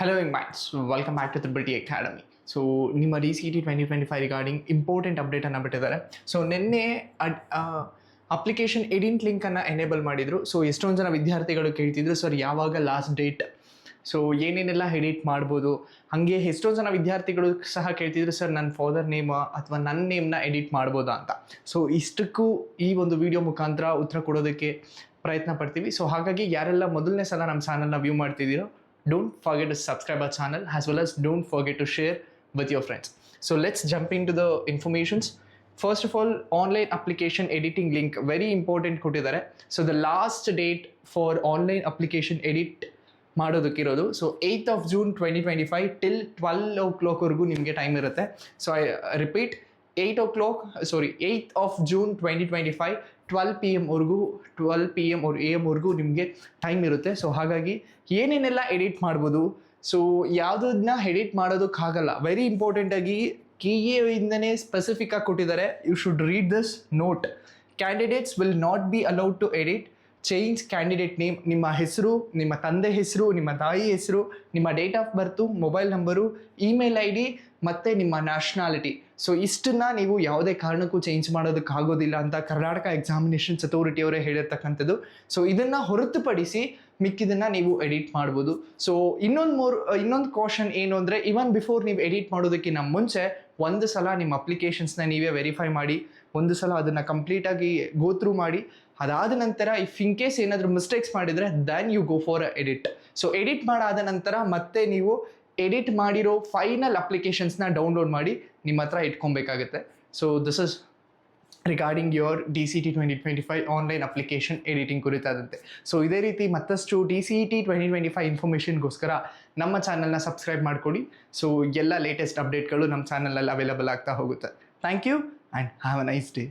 Hello, young minds. Welcome back to Triple T Academy. So ನಿಮ್ಮ DCT 2025 regarding important ಅಪ್ಡೇಟನ್ನು ಬಿಟ್ಟಿದ್ದಾರೆ. So ನಿನ್ನೆ application edit ಲಿಂಕನ್ನು enable ಮಾಡಿದರು. So ಎಷ್ಟೊಂದು ಜನ ವಿದ್ಯಾರ್ಥಿಗಳು ಕೇಳ್ತಿದ್ರು, ಸರ್ ಯಾವಾಗ ಲಾಸ್ಟ್ ಡೇಟ್, ಸೊ ಏನೇನೆಲ್ಲ ಎಡಿಟ್ ಮಾಡ್ಬೋದು. ಹಾಗೆ ಎಷ್ಟೊಂದು ಜನ ವಿದ್ಯಾರ್ಥಿಗಳು ಸಹ ಕೇಳ್ತಿದ್ರು, ಸರ್ ನನ್ನ ಫಾದರ್ ನೇಮ್ ಅಥವಾ ನನ್ನ ನೇಮ್ನ ಎಡಿಟ್ ಮಾಡ್ಬೋದಾ ಅಂತ. ಸೊ ಇಷ್ಟಕ್ಕೂ ಈ ಒಂದು ವಿಡಿಯೋ ಮುಖಾಂತರ ಉತ್ತರ ಕೊಡೋದಕ್ಕೆ ಪ್ರಯತ್ನ ಪಡ್ತೀವಿ. ಸೊ ಹಾಗಾಗಿ ಯಾರೆಲ್ಲ ಮೊದಲನೇ ಸಲ ನಮ್ಮ ಚಾನಲ್ನ view ಮಾಡ್ತಿದ್ದೀರೋ, don't forget to subscribe our channel, as well as don't forget to share with your friends. So let's jump into the informations. First of all, online application editing link, very important ಕೊಟ್ಟಿದ್ದಾರೆ. So the last date for online application edit ಮಾಡೋದಕ್ಕಿರೋದು so 8th of June 2025 till 12 o'clock ವರೆಗೂ ನಿಮಗೆ time ಇರುತ್ತೆ. So I repeat, 8th of June 2025 12 PM ವರೆಗೂ 12 PM or AM ವರೆಗೂ ನಿಮಗೆ time ಇರುತ್ತೆ. So ಹಾಗಾಗಿ ಏನೇನೆಲ್ಲ ಎಡಿಟ್ ಮಾಡ್ಬೋದು, ಸೊ ಯಾವುದನ್ನ ಎಡಿಟ್ ಮಾಡೋದಕ್ಕಾಗಲ್ಲ, ವೆರಿ ಇಂಪಾರ್ಟೆಂಟಾಗಿ KA ಸ್ಪೆಸಿಫಿಕ್ ಆಗಿ ಕೊಟ್ಟಿದ್ದಾರೆ. You should read this note. Candidates will not be allowed to edit, change candidate name, ನಿಮ್ಮ ಹೆಸರು, ನಿಮ್ಮ ತಂದೆ ಹೆಸರು, ನಿಮ್ಮ ತಾಯಿ ಹೆಸರು, ನಿಮ್ಮ date of birth, mobile number, email ID ಮತ್ತು ನಿಮ್ಮ ನ್ಯಾಷನಾಲಿಟಿ. ಸೊ ಇಷ್ಟನ್ನು ನೀವು ಯಾವುದೇ ಕಾರಣಕ್ಕೂ ಚೇಂಜ್ ಮಾಡೋದಕ್ಕಾಗೋದಿಲ್ಲ ಅಂತ ಕರ್ನಾಟಕ ಎಕ್ಸಾಮಿನೇಷನ್ಸ್ ಅಥಾರಿಟಿ ಅವರೇ ಹೇಳಿರ್ತಕ್ಕಂಥದ್ದು. ಸೊ ಇದನ್ನು ಹೊರತುಪಡಿಸಿ ಮಿಕ್ಕಿದನ್ನು ನೀವು ಎಡಿಟ್ ಮಾಡ್ಬೋದು. ಸೊ ಇನ್ನೊಂದು ಕಾಷನ್ ಏನು ಅಂದರೆ, ಇವನ್ ಬಿಫೋರ್ ನೀವು ಎಡಿಟ್ ಮಾಡೋದಕ್ಕಿಂತ ಮುಂಚೆ ಒಂದು ಸಲ ನಿಮ್ಮ ಅಪ್ಲಿಕೇಶನ್ಸ್ನ ನೀವೇ ವೆರಿಫೈ ಮಾಡಿ, ಒಂದು ಸಲ ಅದನ್ನು ಕಂಪ್ಲೀಟಾಗಿ ಗೋ ಥ್ರೂ ಮಾಡಿ, ಅದಾದ ನಂತರ ಇಫ್ ಇನ್ ಕೇಸ್ ಏನಾದರೂ ಮಿಸ್ಟೇಕ್ಸ್ ಮಾಡಿದರೆ then you go for edit. So edit ಮಾಡಾದ ನಂತರ ಮತ್ತೆ ನೀವು ಎಡಿಟ್ ಮಾಡಿರೋ ಫೈನಲ್ ಅಪ್ಲಿಕೇಶನ್ಸ್ನ ಡೌನ್ಲೋಡ್ ಮಾಡಿ ನಿಮ್ಮ ಹತ್ರ ಇಟ್ಕೊಬೇಕಾಗುತ್ತೆ. So this is regarding your DCT 2025 online application editing ಕುರಿತಾದಂತೆ. ಸೊ ಇದೇ ರೀತಿ ಮತ್ತಷ್ಟು DCT 2025 ಇನ್ಫಾರ್ಮೇಷನ್ಗೋಸ್ಕರ ನಮ್ಮ ಚಾನಲ್ನ ಸಬ್ಸ್ಕ್ರೈಬ್ ಮಾಡ್ಕೊಳ್ಳಿ. ಸೊ ಎಲ್ಲ ಲೇಟೆಸ್ಟ್ ಅಪ್ಡೇಟ್ಗಳು ನಮ್ಮ ಚಾನಲಲ್ಲಿ ಅವೈಲಬಲ್ ಆಗ್ತಾ ಹೋಗುತ್ತೆ. Thank you and have a nice day.